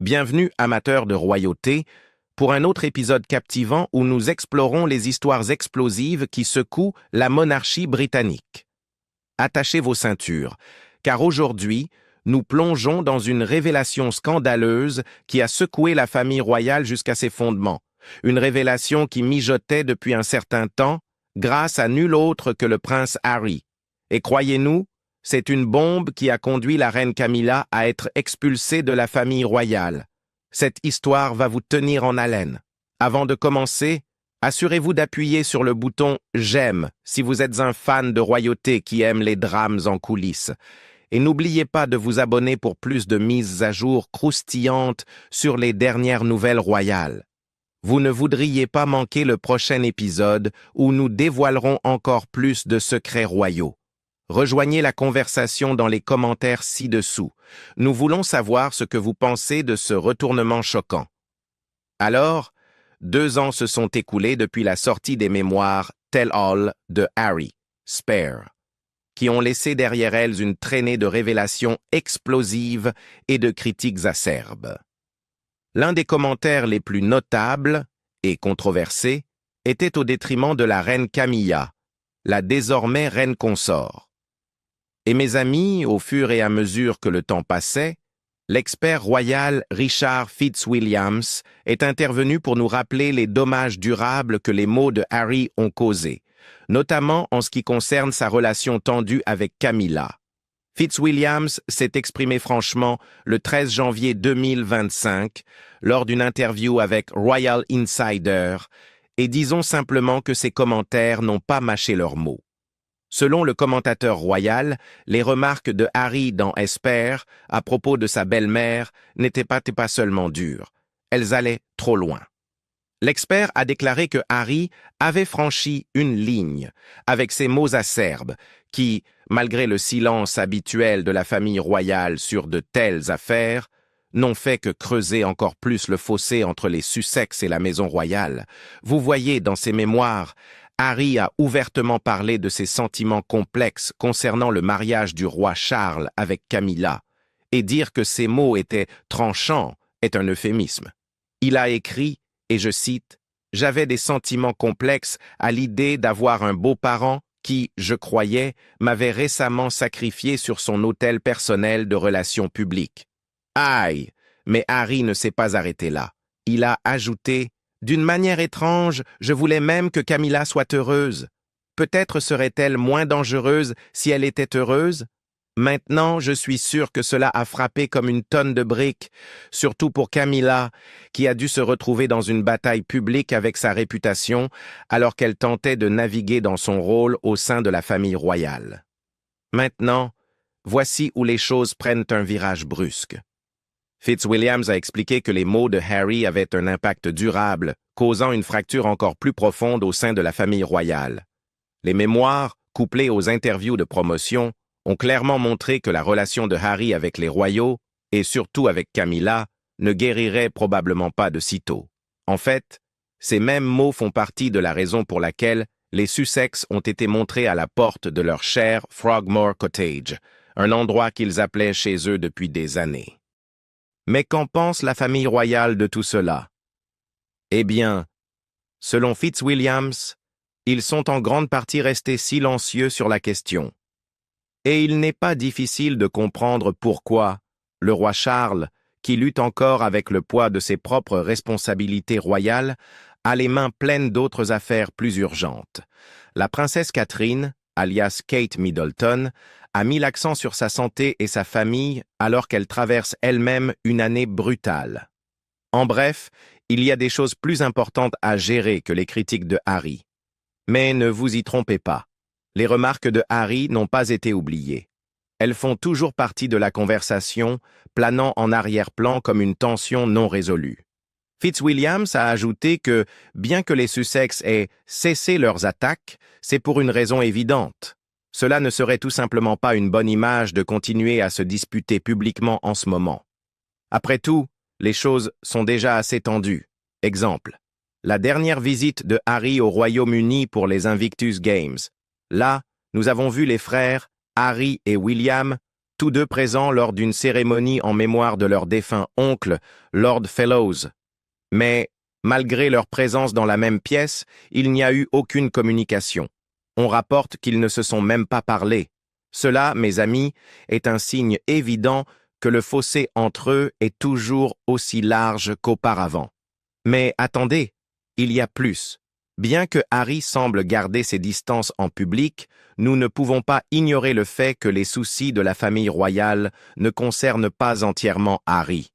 Bienvenue, amateurs de royauté, pour un autre épisode captivant où nous explorons les histoires explosives qui secouent la monarchie britannique. Attachez vos ceintures, car aujourd'hui, nous plongeons dans une révélation scandaleuse qui a secoué la famille royale jusqu'à ses fondements. Une révélation qui mijotait depuis un certain temps, grâce à nul autre que le prince Harry. Et croyez-nous, c'est une bombe qui a conduit la reine Camilla à être expulsée de la famille royale. Cette histoire va vous tenir en haleine. Avant de commencer, assurez-vous d'appuyer sur le bouton « J'aime » si vous êtes un fan de royauté qui aime les drames en coulisses. Et n'oubliez pas de vous abonner pour plus de mises à jour croustillantes sur les dernières nouvelles royales. Vous ne voudriez pas manquer le prochain épisode où nous dévoilerons encore plus de secrets royaux. Rejoignez la conversation dans les commentaires ci-dessous. Nous voulons savoir ce que vous pensez de ce retournement choquant. Alors, 2 ans se sont écoulés depuis la sortie des mémoires Tell-All de Harry, Spare, qui ont laissé derrière elles une traînée de révélations explosives et de critiques acerbes. L'un des commentaires les plus notables et controversés était au détriment de la reine Camilla, la désormais reine consort. Et mes amis, au fur et à mesure que le temps passait, l'expert royal Richard Fitzwilliams est intervenu pour nous rappeler les dommages durables que les mots de Harry ont causés, notamment en ce qui concerne sa relation tendue avec Camilla. Fitzwilliams s'est exprimé franchement le 13 janvier 2025 lors d'une interview avec Royal Insider, et disons simplement que ses commentaires n'ont pas mâché leurs mots. Selon le commentateur royal, les remarques de Harry dans Esper à propos de sa belle-mère n'étaient pas seulement dures, elles allaient trop loin. L'expert a déclaré que Harry avait franchi une ligne avec ses mots acerbes qui, malgré le silence habituel de la famille royale sur de telles affaires, n'ont fait que creuser encore plus le fossé entre les Sussex et la maison royale. Vous voyez dans ses mémoires, Harry a ouvertement parlé de ses sentiments complexes concernant le mariage du roi Charles avec Camilla, et dire que ces mots étaient tranchants est un euphémisme. Il a écrit, et je cite, « J'avais des sentiments complexes à l'idée d'avoir un beau-parent qui, je croyais, m'avait récemment sacrifié sur son autel personnel de relations publiques. » Aïe! Mais Harry ne s'est pas arrêté là. Il a ajouté « D'une manière étrange, je voulais même que Camilla soit heureuse. Peut-être serait-elle moins dangereuse si elle était heureuse? Maintenant, je suis sûr que cela a frappé comme une tonne de briques, surtout pour Camilla, qui a dû se retrouver dans une bataille publique avec sa réputation, alors qu'elle tentait de naviguer dans son rôle au sein de la famille royale. Maintenant, voici où les choses prennent un virage brusque. Fitzwilliams a expliqué que les mots de Harry avaient un impact durable, causant une fracture encore plus profonde au sein de la famille royale. Les mémoires, couplées aux interviews de promotion, ont clairement montré que la relation de Harry avec les royaux, et surtout avec Camilla, ne guérirait probablement pas de sitôt. En fait, ces mêmes mots font partie de la raison pour laquelle les Sussex ont été montrés à la porte de leur cher Frogmore Cottage, un endroit qu'ils appelaient chez eux depuis des années. Mais qu'en pense la famille royale de tout cela? Eh bien, selon Fitzwilliams, ils sont en grande partie restés silencieux sur la question. Et il n'est pas difficile de comprendre pourquoi le roi Charles, qui lutte encore avec le poids de ses propres responsabilités royales, a les mains pleines d'autres affaires plus urgentes. La princesse Catherine, alias Kate Middleton, a mis l'accent sur sa santé et sa famille alors qu'elle traverse elle-même une année brutale. En bref, il y a des choses plus importantes à gérer que les critiques de Harry. Mais ne vous y trompez pas. Les remarques de Harry n'ont pas été oubliées. Elles font toujours partie de la conversation, planant en arrière-plan comme une tension non résolue. Fitzwilliams a ajouté que, bien que les Sussex aient cessé leurs attaques, c'est pour une raison évidente. Cela ne serait tout simplement pas une bonne image de continuer à se disputer publiquement en ce moment. Après tout, les choses sont déjà assez tendues. Exemple, la dernière visite de Harry au Royaume-Uni pour les Invictus Games. Là, nous avons vu les frères, Harry et William, tous deux présents lors d'une cérémonie en mémoire de leur défunt oncle, Lord Fellows. Mais, malgré leur présence dans la même pièce, il n'y a eu aucune communication. On rapporte qu'ils ne se sont même pas parlé. Cela, mes amis, est un signe évident que le fossé entre eux est toujours aussi large qu'auparavant. Mais attendez, il y a plus. Bien que Harry semble garder ses distances en public, nous ne pouvons pas ignorer le fait que les soucis de la famille royale ne concernent pas entièrement Harry.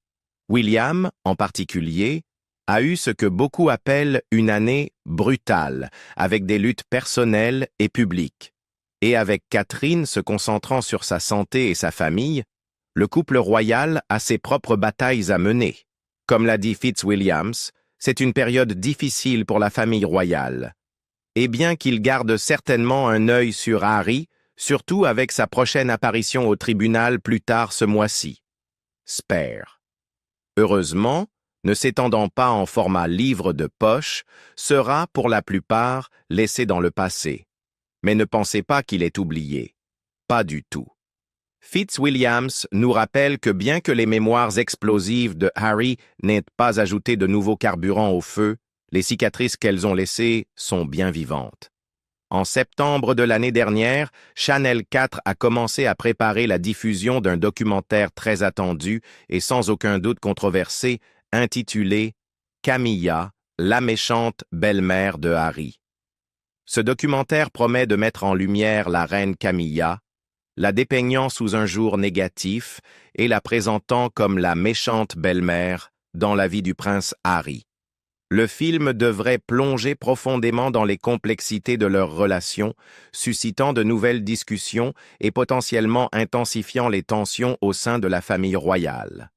William, en particulier, a eu ce que beaucoup appellent une année brutale, avec des luttes personnelles et publiques. Et avec Catherine se concentrant sur sa santé et sa famille, le couple royal a ses propres batailles à mener. Comme l'a dit Fitzwilliams, c'est une période difficile pour la famille royale. Et bien qu'il garde certainement un œil sur Harry, surtout avec sa prochaine apparition au tribunal plus tard ce mois-ci. Spare. Heureusement, ne s'étendant pas en format livre de poche, sera, pour la plupart, laissé dans le passé. Mais ne pensez pas qu'il est oublié. Pas du tout. Fitzwilliams nous rappelle que bien que les mémoires explosives de Harry n'aient pas ajouté de nouveau carburant au feu, les cicatrices qu'elles ont laissées sont bien vivantes. En septembre de l'année dernière, Channel 4 a commencé à préparer la diffusion d'un documentaire très attendu et sans aucun doute controversé, intitulé « Camilla, la méchante belle-mère de Harry ». Ce documentaire promet de mettre en lumière la reine Camilla, la dépeignant sous un jour négatif et la présentant comme la méchante belle-mère dans la vie du prince Harry. Le film devrait plonger profondément dans les complexités de leur relation, suscitant de nouvelles discussions et potentiellement intensifiant les tensions au sein de la famille royale.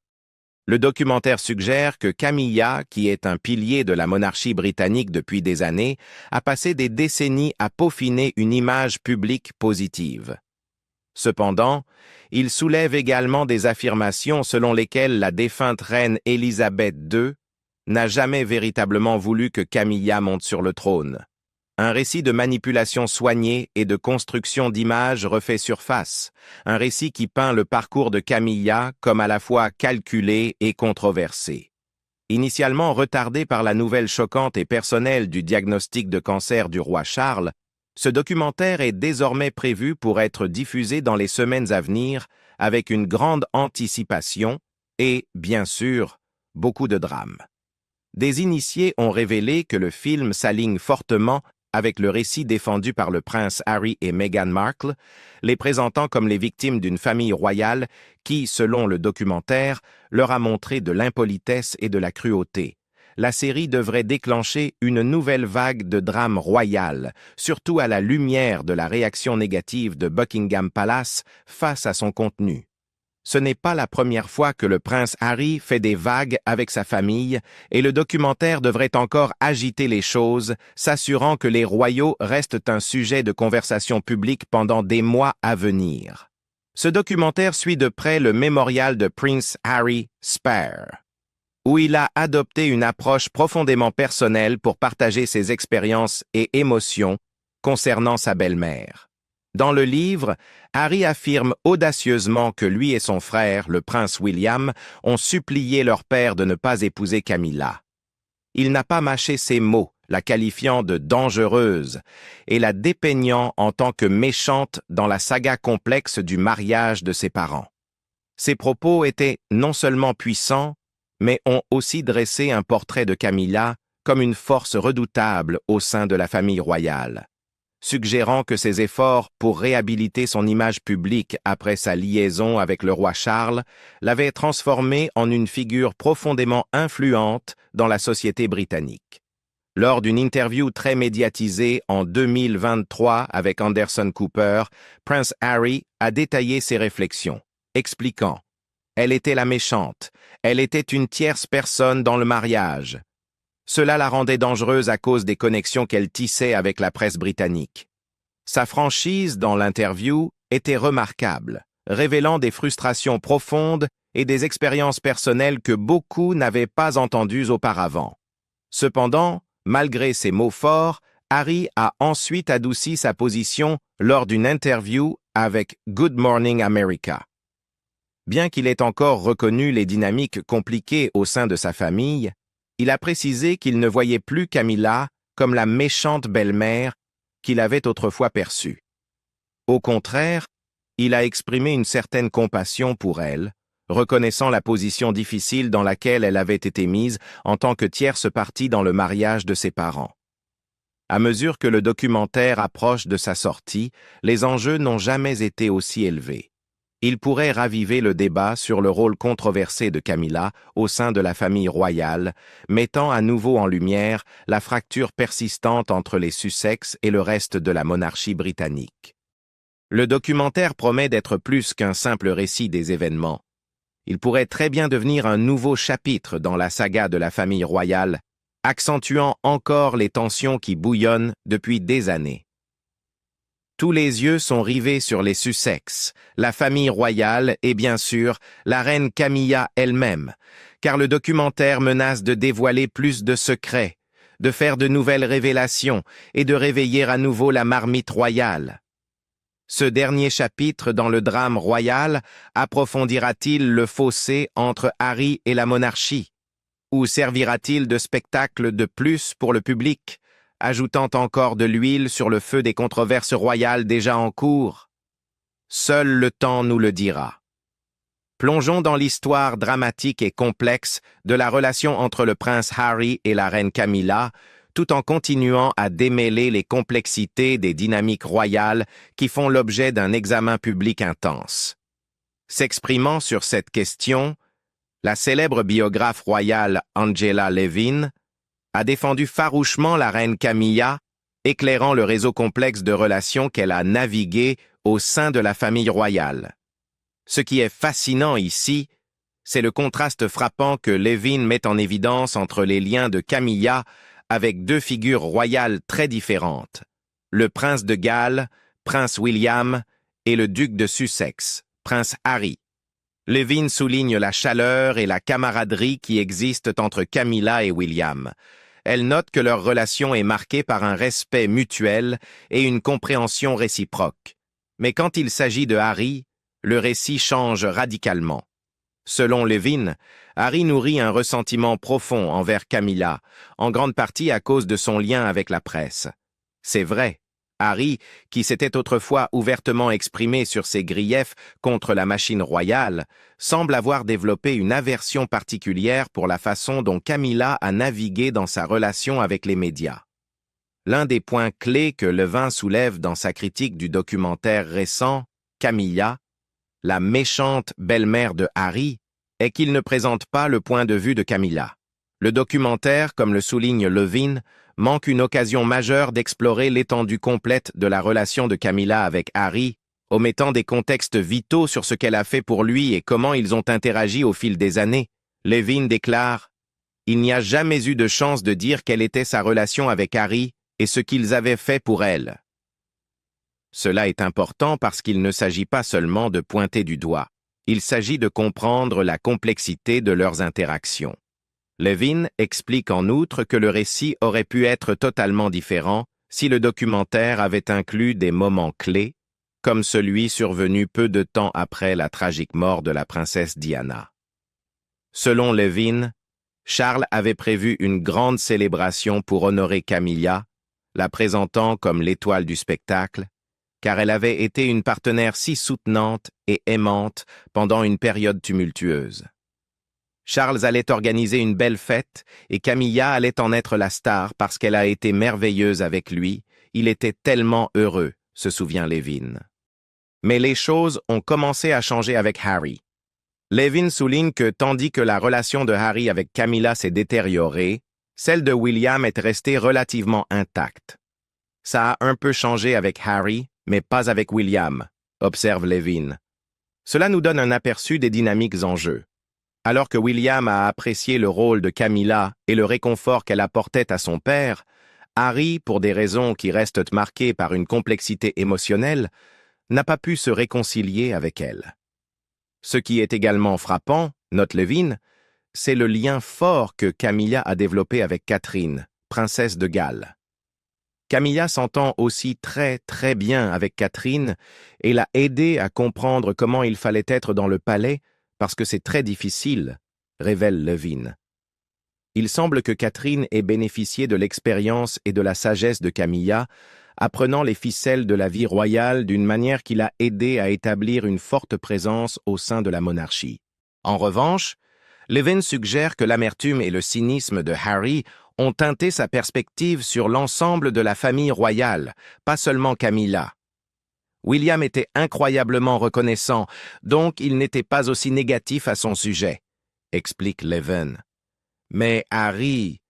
Le documentaire suggère que Camilla, qui est un pilier de la monarchie britannique depuis des années, a passé des décennies à peaufiner une image publique positive. Cependant, il soulève également des affirmations selon lesquelles la défunte reine Élisabeth II n'a jamais véritablement voulu que Camilla monte sur le trône. Un récit de manipulation soignée et de construction d'images refait surface, un récit qui peint le parcours de Camilla comme à la fois calculé et controversé. Initialement retardé par la nouvelle choquante et personnelle du diagnostic de cancer du roi Charles, ce documentaire est désormais prévu pour être diffusé dans les semaines à venir avec une grande anticipation et, bien sûr, beaucoup de drame. Des initiés ont révélé que le film s'aligne fortement avec le récit défendu par le prince Harry et Meghan Markle, les présentant comme les victimes d'une famille royale qui, selon le documentaire, leur a montré de l'impolitesse et de la cruauté. La série devrait déclencher une nouvelle vague de drame royal, surtout à la lumière de la réaction négative de Buckingham Palace face à son contenu. Ce n'est pas la première fois que le prince Harry fait des vagues avec sa famille et le documentaire devrait encore agiter les choses, s'assurant que les royaux restent un sujet de conversation publique pendant des mois à venir. Ce documentaire suit de près le mémorial de Prince Harry Spare, où il a adopté une approche profondément personnelle pour partager ses expériences et émotions concernant sa belle-mère. Dans le livre, Harry affirme audacieusement que lui et son frère, le prince William, ont supplié leur père de ne pas épouser Camilla. Il n'a pas mâché ses mots, la qualifiant de dangereuse et la dépeignant en tant que méchante dans la saga complexe du mariage de ses parents. Ses propos étaient non seulement puissants, mais ont aussi dressé un portrait de Camilla comme une force redoutable au sein de la famille royale, suggérant que ses efforts pour réhabiliter son image publique après sa liaison avec le roi Charles l'avaient transformée en une figure profondément influente dans la société britannique. Lors d'une interview très médiatisée en 2023 avec Anderson Cooper, Prince Harry a détaillé ses réflexions, expliquant « Elle était la méchante, elle était une tierce personne dans le mariage. Cela la rendait dangereuse à cause des connexions qu'elle tissait avec la presse britannique. Sa franchise dans l'interview était remarquable, révélant des frustrations profondes et des expériences personnelles que beaucoup n'avaient pas entendues auparavant. Cependant, malgré ces mots forts, Harry a ensuite adouci sa position lors d'une interview avec Good Morning America. Bien qu'il ait encore reconnu les dynamiques compliquées au sein de sa famille, il a précisé qu'il ne voyait plus Camilla comme la méchante belle-mère qu'il avait autrefois perçue. Au contraire, il a exprimé une certaine compassion pour elle, reconnaissant la position difficile dans laquelle elle avait été mise en tant que tierce partie dans le mariage de ses parents. À mesure que le documentaire approche de sa sortie, les enjeux n'ont jamais été aussi élevés. Il pourrait raviver le débat sur le rôle controversé de Camilla au sein de la famille royale, mettant à nouveau en lumière la fracture persistante entre les Sussex et le reste de la monarchie britannique. Le documentaire promet d'être plus qu'un simple récit des événements. Il pourrait très bien devenir un nouveau chapitre dans la saga de la famille royale, accentuant encore les tensions qui bouillonnent depuis des années. Tous les yeux sont rivés sur les Sussex, la famille royale et bien sûr la reine Camilla elle-même, car le documentaire menace de dévoiler plus de secrets, de faire de nouvelles révélations et de réveiller à nouveau la marmite royale. Ce dernier chapitre dans le drame royal approfondira-t-il le fossé entre Harry et la monarchie? Ou servira-t-il de spectacle de plus pour le public, ajoutant encore de l'huile sur le feu des controverses royales déjà en cours? Seul le temps nous le dira. Plongeons dans l'histoire dramatique et complexe de la relation entre le prince Harry et la reine Camilla, tout en continuant à démêler les complexités des dynamiques royales qui font l'objet d'un examen public intense. S'exprimant sur cette question, la célèbre biographe royale Angela Levin a défendu farouchement la reine Camilla, éclairant le réseau complexe de relations qu'elle a navigué au sein de la famille royale. Ce qui est fascinant ici, c'est le contraste frappant que Levin met en évidence entre les liens de Camilla avec deux figures royales très différentes, le prince de Galles, prince William, et le duc de Sussex, prince Harry. Levin souligne la chaleur et la camaraderie qui existent entre Camilla et William. Elle note que leur relation est marquée par un respect mutuel et une compréhension réciproque. Mais quand il s'agit de Harry, le récit change radicalement. Selon Levin, Harry nourrit un ressentiment profond envers Camilla, en grande partie à cause de son lien avec la presse. C'est vrai, Harry, qui s'était autrefois ouvertement exprimé sur ses griefs contre la machine royale, semble avoir développé une aversion particulière pour la façon dont Camilla a navigué dans sa relation avec les médias. L'un des points clés que Levin soulève dans sa critique du documentaire récent, Camilla, la méchante belle-mère de Harry, est qu'il ne présente pas le point de vue de Camilla. Le documentaire, comme le souligne Levin, manque une occasion majeure d'explorer l'étendue complète de la relation de Camilla avec Harry, omettant des contextes vitaux sur ce qu'elle a fait pour lui et comment ils ont interagi au fil des années. Levin déclare « Il n'y a jamais eu de chance de dire quelle était sa relation avec Harry et ce qu'ils avaient fait pour elle. » Cela est important parce qu'il ne s'agit pas seulement de pointer du doigt. Il s'agit de comprendre la complexité de leurs interactions. Levin explique en outre que le récit aurait pu être totalement différent si le documentaire avait inclus des moments clés, comme celui survenu peu de temps après la tragique mort de la princesse Diana. Selon Levin, Charles avait prévu une grande célébration pour honorer Camilla, la présentant comme l'étoile du spectacle, car elle avait été une partenaire si soutenante et aimante pendant une période tumultueuse. Charles allait organiser une belle fête et Camilla allait en être la star parce qu'elle a été merveilleuse avec lui. Il était tellement heureux, se souvient Levin. Mais les choses ont commencé à changer avec Harry. Levin souligne que tandis que la relation de Harry avec Camilla s'est détériorée, celle de William est restée relativement intacte. Ça a un peu changé avec Harry, mais pas avec William, observe Levin. Cela nous donne un aperçu des dynamiques en jeu. Alors que William a apprécié le rôle de Camilla et le réconfort qu'elle apportait à son père, Harry, pour des raisons qui restent marquées par une complexité émotionnelle, n'a pas pu se réconcilier avec elle. Ce qui est également frappant, note Levin, c'est le lien fort que Camilla a développé avec Catherine, princesse de Galles. Camilla s'entend aussi très bien avec Catherine et l'a aidée à comprendre comment il fallait être dans le palais parce que c'est très difficile, révèle Levin. Il semble que Catherine ait bénéficié de l'expérience et de la sagesse de Camilla, apprenant les ficelles de la vie royale d'une manière qui l'a aidé à établir une forte présence au sein de la monarchie. En revanche, Levin suggère que l'amertume et le cynisme de Harry ont teinté sa perspective sur l'ensemble de la famille royale, pas seulement Camilla. William était incroyablement reconnaissant, donc il n'était pas aussi négatif à son sujet, explique Levin. Mais Harry,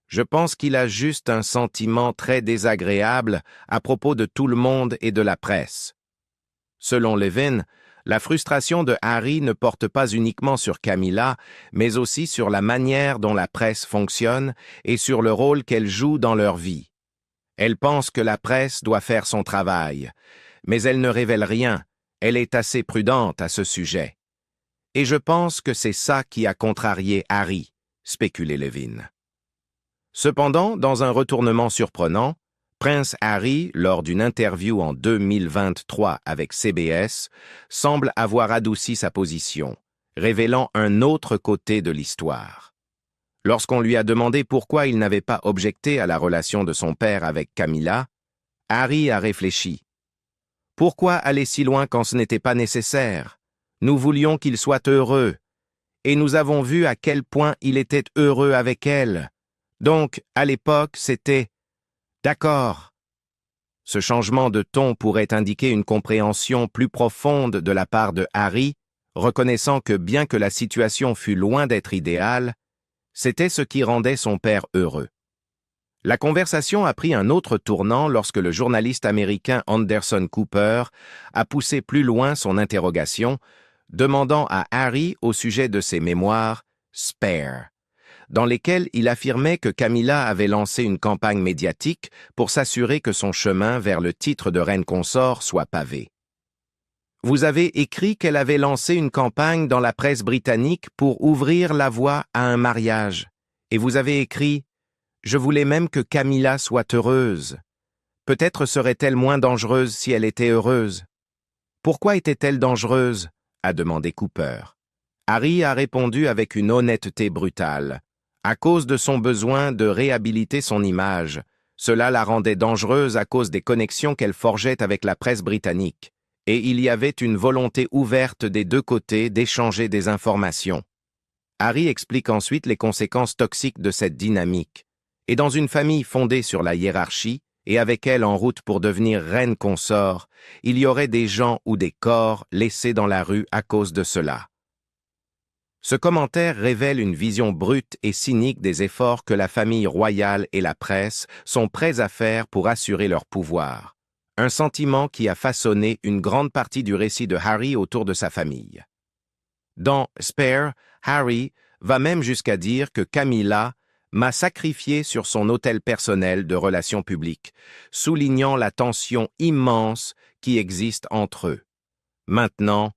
je pense qu'il a juste un sentiment très désagréable à propos de tout le monde et de la presse. Selon Levin, la frustration de Harry ne porte pas uniquement sur Camilla, mais aussi sur la manière dont la presse fonctionne et sur le rôle qu'elle joue dans leur vie. Elle pense que la presse doit faire son travail, mais elle ne révèle rien, elle est assez prudente à ce sujet. Et je pense que c'est ça qui a contrarié Harry, spéculait Levin. Cependant, dans un retournement surprenant, Prince Harry, lors d'une interview en 2023 avec CBS, semble avoir adouci sa position, révélant un autre côté de l'histoire. Lorsqu'on lui a demandé pourquoi il n'avait pas objecté à la relation de son père avec Camilla, Harry a réfléchi. Pourquoi aller si loin quand ce n'était pas nécessaire? Nous voulions qu'il soit heureux, et nous avons vu à quel point il était heureux avec elle. Donc, à l'époque, c'était « d'accord ». Ce changement de ton pourrait indiquer une compréhension plus profonde de la part de Harry, reconnaissant que bien que la situation fût loin d'être idéale, c'était ce qui rendait son père heureux. La conversation a pris un autre tournant lorsque le journaliste américain Anderson Cooper a poussé plus loin son interrogation, demandant à Harry au sujet de ses mémoires « Spare », dans lesquelles il affirmait que Camilla avait lancé une campagne médiatique pour s'assurer que son chemin vers le titre de reine consort soit pavé. Vous avez écrit qu'elle avait lancé une campagne dans la presse britannique pour ouvrir la voie à un mariage, et vous avez écrit « Je voulais même que Camilla soit heureuse. Peut-être serait-elle moins dangereuse si elle était heureuse. » Pourquoi était-elle dangereuse? A demandé Cooper. Harry a répondu avec une honnêteté brutale. À cause de son besoin de réhabiliter son image, cela la rendait dangereuse à cause des connexions qu'elle forgeait avec la presse britannique, et il y avait une volonté ouverte des deux côtés d'échanger des informations. Harry explique ensuite les conséquences toxiques de cette dynamique. Et dans une famille fondée sur la hiérarchie, et avec elle en route pour devenir reine consort, il y aurait des gens ou des corps laissés dans la rue à cause de cela. Ce commentaire révèle une vision brute et cynique des efforts que la famille royale et la presse sont prêts à faire pour assurer leur pouvoir. Un sentiment qui a façonné une grande partie du récit de Harry autour de sa famille. Dans Spare, Harry va même jusqu'à dire que Camilla m'a sacrifié sur son autel personnel de relations publiques, soulignant la tension immense qui existe entre eux. Maintenant,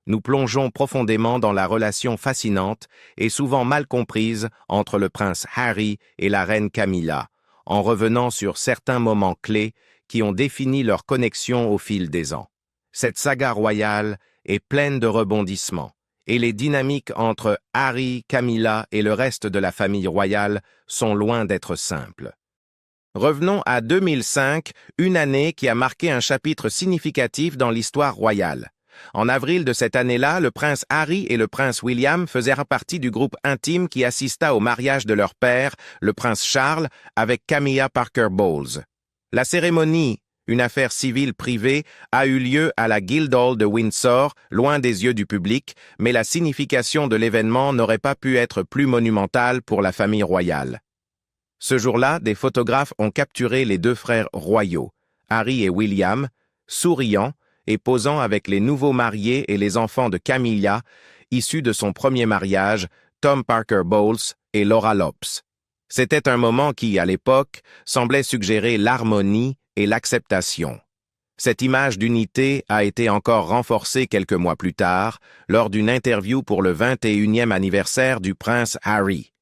nous plongeons profondément dans la relation fascinante et souvent mal comprise entre le prince Harry et la reine Camilla, en revenant sur certains moments clés qui ont défini leur connexion au fil des ans. Cette saga royale est pleine de rebondissements, et les dynamiques entre Harry, Camilla et le reste de la famille royale sont loin d'être simples. Revenons à 2005, une année qui a marqué un chapitre significatif dans l'histoire royale. En avril de cette année-là, le prince Harry et le prince William faisaient partie du groupe intime qui assista au mariage de leur père, le prince Charles, avec Camilla Parker Bowles. La cérémonie, une affaire civile privée, a eu lieu à la Guildhall de Windsor, loin des yeux du public, mais la signification de l'événement n'aurait pas pu être plus monumentale pour la famille royale. Ce jour-là, des photographes ont capturé les deux frères royaux, Harry et William, souriant et posant avec les nouveaux mariés et les enfants de Camilla, issus de son premier mariage, Tom Parker Bowles et Laura Lopes. C'était un moment qui, à l'époque, semblait suggérer l'harmonie et l'acceptation. Cette image d'unité a été encore renforcée quelques mois plus tard, lors d'une interview pour le 21e anniversaire du prince Harry.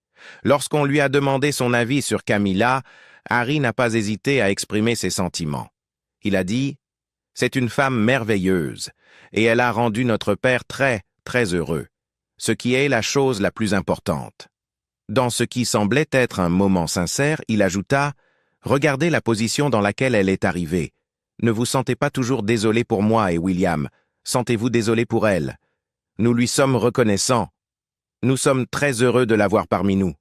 Lorsqu'on lui a demandé son avis sur Camilla, Harry n'a pas hésité à exprimer ses sentiments. Il a dit « C'est une femme merveilleuse, et elle a rendu notre père très, très heureux. ce qui est la chose la plus importante. Dans ce qui semblait être un moment sincère, il ajouta « Regardez la position dans laquelle elle est arrivée. Ne vous sentez pas toujours désolé pour moi et William. Sentez-vous désolé pour elle. Nous lui sommes reconnaissants. Nous sommes très heureux de l'avoir parmi nous. »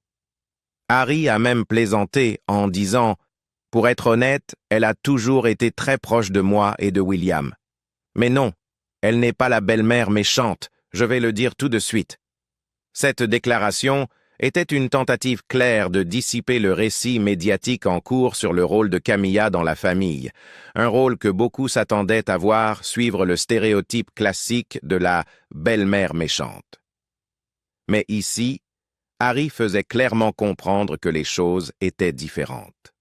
Harry a même plaisanté en disant « Pour être honnête, elle a toujours été très proche de moi et de William. Mais non, elle n'est pas la belle-mère méchante, je vais le dire tout de suite. » Cette déclaration était une tentative claire de dissiper le récit médiatique en cours sur le rôle de Camilla dans la famille, un rôle que beaucoup s'attendaient à voir suivre le stéréotype classique de la belle-mère méchante. Mais ici, Harry faisait clairement comprendre que les choses étaient différentes.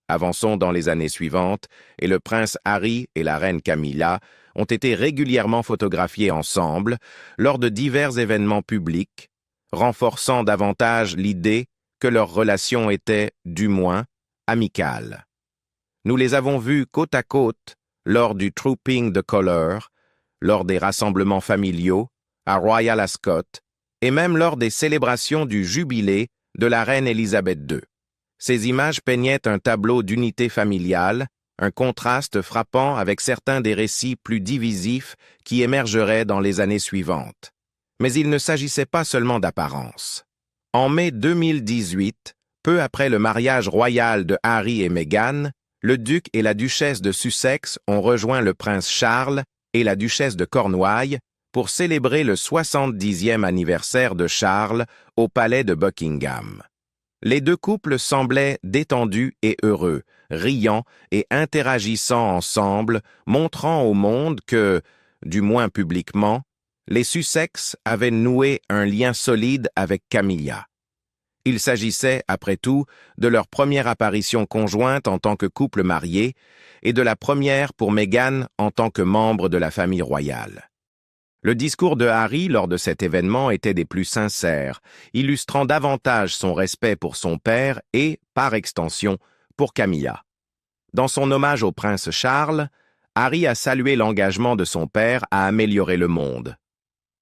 Avançons dans les années suivantes, et le prince Harry et la reine Camilla ont été régulièrement photographiés ensemble lors de divers événements publics, renforçant davantage l'idée que leur relation était, du moins, amicale. Nous les avons vus côte à côte lors du Trooping de Colour, lors des rassemblements familiaux, à Royal Ascot, et même lors des célébrations du jubilé de la reine Élisabeth II. Ces images peignaient un tableau d'unité familiale, un contraste frappant avec certains des récits plus divisifs qui émergeraient dans les années suivantes. Mais il ne s'agissait pas seulement d'apparence. En mai 2018, peu après le mariage royal de Harry et Meghan, le duc et la duchesse de Sussex ont rejoint le prince Charles et la duchesse de Cornouailles pour célébrer le 70e anniversaire de Charles au palais de Buckingham. Les deux couples semblaient détendus et heureux, riant et interagissant ensemble, montrant au monde que, du moins publiquement, les Sussex avaient noué un lien solide avec Camilla. Il s'agissait, après tout, de leur première apparition conjointe en tant que couple marié et de la première pour Meghan en tant que membre de la famille royale. Le discours de Harry lors de cet événement était des plus sincères, illustrant davantage son respect pour son père et, par extension, pour Camilla. Dans son hommage au prince Charles, Harry a salué l'engagement de son père à améliorer le monde.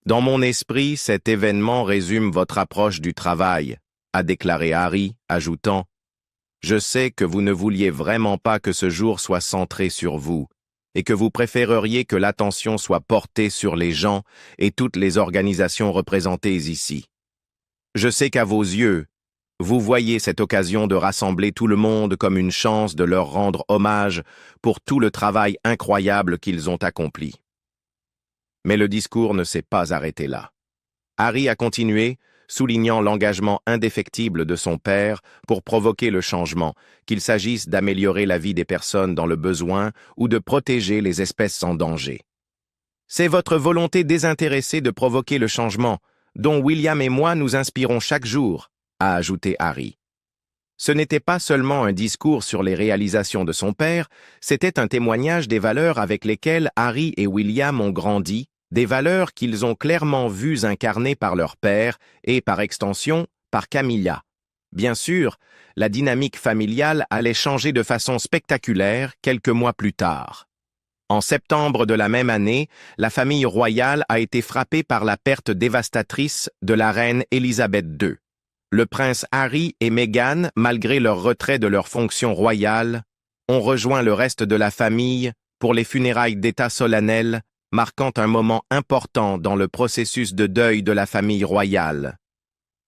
« Dans mon esprit, cet événement résume votre approche du travail », a déclaré Harry, ajoutant « Je sais que vous ne vouliez vraiment pas que ce jour soit centré sur vous, et que vous préféreriez que l'attention soit portée sur les gens et toutes les organisations représentées ici. Je sais qu'à vos yeux, vous voyez cette occasion de rassembler tout le monde comme une chance de leur rendre hommage pour tout le travail incroyable qu'ils ont accompli. » Mais le discours ne s'est pas arrêté là. Harry a continué, soulignant l'engagement indéfectible de son père pour provoquer le changement, qu'il s'agisse d'améliorer la vie des personnes dans le besoin ou de protéger les espèces en danger. « C'est votre volonté désintéressée de provoquer le changement, dont William et moi nous inspirons chaque jour, » a ajouté Harry. Ce n'était pas seulement un discours sur les réalisations de son père, c'était un témoignage des valeurs avec lesquelles Harry et William ont grandi, des valeurs qu'ils ont clairement vues incarnées par leur père et, par extension, par Camilla. Bien sûr, la dynamique familiale allait changer de façon spectaculaire quelques mois plus tard. En septembre de la même année, la famille royale a été frappée par la perte dévastatrice de la reine Élisabeth II. Le prince Harry et Meghan, malgré leur retrait de leurs fonctions royales, ont rejoint le reste de la famille pour les funérailles d'État solennelles, marquant un moment important dans le processus de deuil de la famille royale.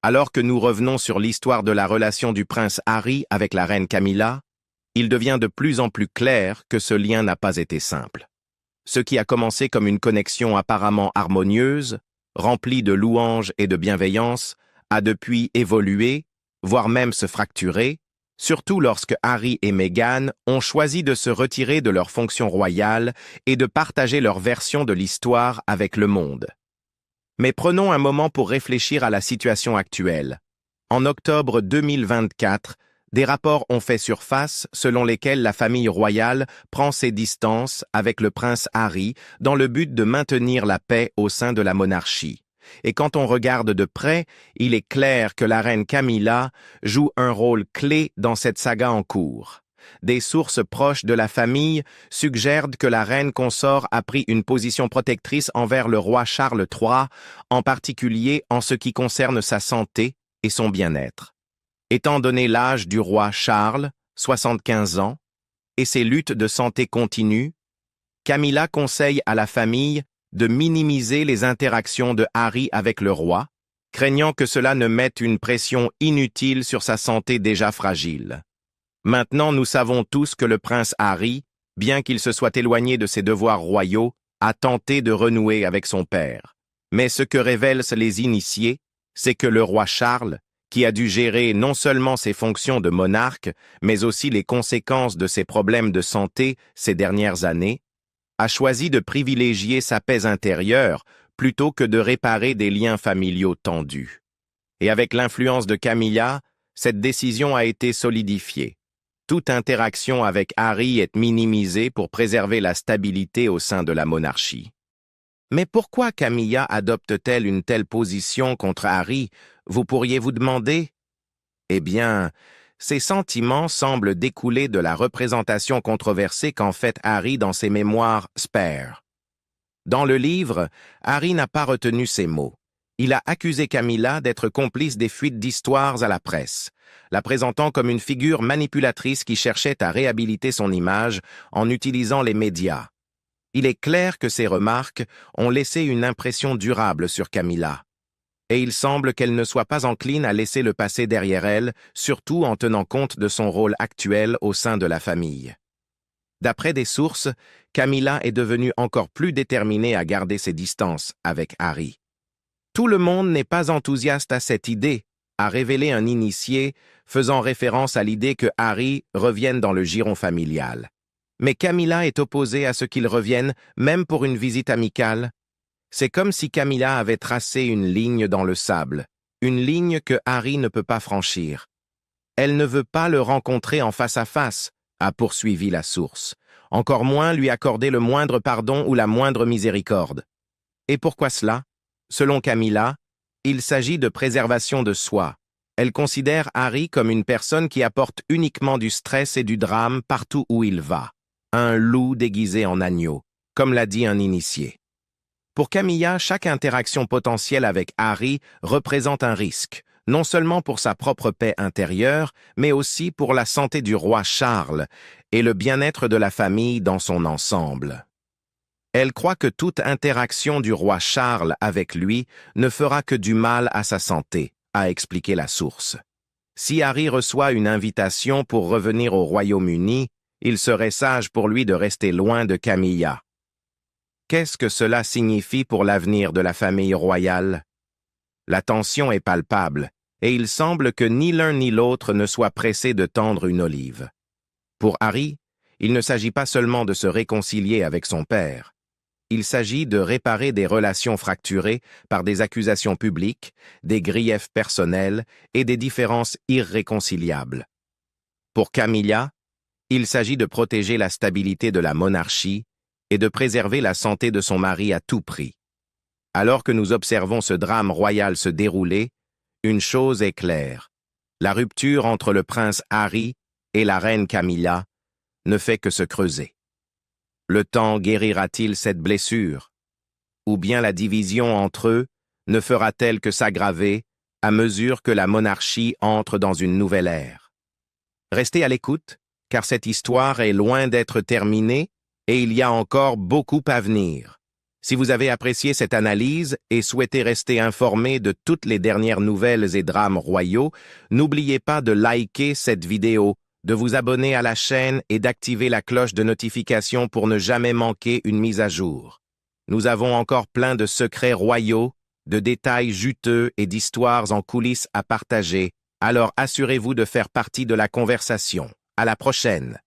Alors que nous revenons sur l'histoire de la relation du prince Harry avec la reine Camilla, il devient de plus en plus clair que ce lien n'a pas été simple. Ce qui a commencé comme une connexion apparemment harmonieuse, remplie de louanges et de bienveillance, a depuis évolué, voire même se fracturer, surtout lorsque Harry et Meghan ont choisi de se retirer de leurs fonctions royales et de partager leur version de l'histoire avec le monde. Mais prenons un moment pour réfléchir à la situation actuelle. En octobre 2024, des rapports ont fait surface selon lesquels la famille royale prend ses distances avec le prince Harry dans le but de maintenir la paix au sein de la monarchie. Et quand on regarde de près, il est clair que la reine Camilla joue un rôle clé dans cette saga en cours. des sources proches de la famille suggèrent que la reine consort a pris une position protectrice envers le roi Charles III, en particulier en ce qui concerne sa santé et son bien-être. Étant donné l'âge du roi Charles, 75 ans, et ses luttes de santé continues, Camilla conseille à la famille de minimiser les interactions de Harry avec le roi, craignant que cela ne mette une pression inutile sur sa santé déjà fragile. Maintenant, nous savons tous que le prince Harry, bien qu'il se soit éloigné de ses devoirs royaux, a tenté de renouer avec son père. Mais ce que révèlent les initiés, c'est que le roi Charles, qui a dû gérer non seulement ses fonctions de monarque, mais aussi les conséquences de ses problèmes de santé ces dernières années, a choisi de privilégier sa paix intérieure plutôt que de réparer des liens familiaux tendus. Et avec l'influence de Camilla, cette décision a été solidifiée. Toute interaction avec Harry est minimisée pour préserver la stabilité au sein de la monarchie. Mais pourquoi Camilla adopte-t-elle une telle position contre Harry, vous pourriez vous demander? Eh bien, ces sentiments semblent découler de la représentation controversée qu'en fait Harry dans ses mémoires Spare. Dans le livre, Harry n'a pas retenu ces mots. Il a accusé Camilla d'être complice des fuites d'histoires à la presse, la présentant comme une figure manipulatrice qui cherchait à réhabiliter son image en utilisant les médias. Il est clair que ces remarques ont laissé une impression durable sur Camilla. Et il semble qu'elle ne soit pas encline à laisser le passé derrière elle, surtout en tenant compte de son rôle actuel au sein de la famille. D'après des sources, Camilla est devenue encore plus déterminée à garder ses distances avec Harry. Tout le monde n'est pas enthousiaste à cette idée, a révélé un initié faisant référence à l'idée que Harry revienne dans le giron familial. Mais Camilla est opposée à ce qu'il revienne, même pour une visite amicale. C'est comme si Camilla avait tracé une ligne dans le sable, une ligne que Harry ne peut pas franchir. Elle ne veut pas le rencontrer en face à face, a poursuivi la source, encore moins lui accorder le moindre pardon ou la moindre miséricorde. Et pourquoi cela? Selon Camilla, il s'agit de préservation de soi. Elle considère Harry comme une personne qui apporte uniquement du stress et du drame partout où il va. Un loup déguisé en agneau, comme l'a dit un initié. Pour Camilla, chaque interaction potentielle avec Harry représente un risque, non seulement pour sa propre paix intérieure, mais aussi pour la santé du roi Charles et le bien-être de la famille dans son ensemble. Elle croit que toute interaction du roi Charles avec lui ne fera que du mal à sa santé, a expliqué la source. Si Harry reçoit une invitation pour revenir au Royaume-Uni, il serait sage pour lui de rester loin de Camilla. Qu'est-ce que cela signifie pour l'avenir de la famille royale? La tension est palpable, et il semble que ni l'un ni l'autre ne soit pressé de tendre une olive. Pour Harry, il ne s'agit pas seulement de se réconcilier avec son père. Il s'agit de réparer des relations fracturées par des accusations publiques, des griefs personnels et des différences irréconciliables. Pour Camilla, il s'agit de protéger la stabilité de la monarchie et de préserver la santé de son mari à tout prix. Alors que nous observons ce drame royal se dérouler, une chose est claire. La rupture entre le prince Harry et la reine Camilla ne fait que se creuser. Le temps guérira-t-il cette blessure? Ou bien la division entre eux ne fera-t-elle que s'aggraver à mesure que la monarchie entre dans une nouvelle ère? Restez à l'écoute, car cette histoire est loin d'être terminée et il y a encore beaucoup à venir. Si vous avez apprécié cette analyse et souhaitez rester informé de toutes les dernières nouvelles et drames royaux, n'oubliez pas de liker cette vidéo, de vous abonner à la chaîne et d'activer la cloche de notification pour ne jamais manquer une mise à jour. Nous avons encore plein de secrets royaux, de détails juteux et d'histoires en coulisses à partager, alors assurez-vous de faire partie de la conversation. À la prochaine!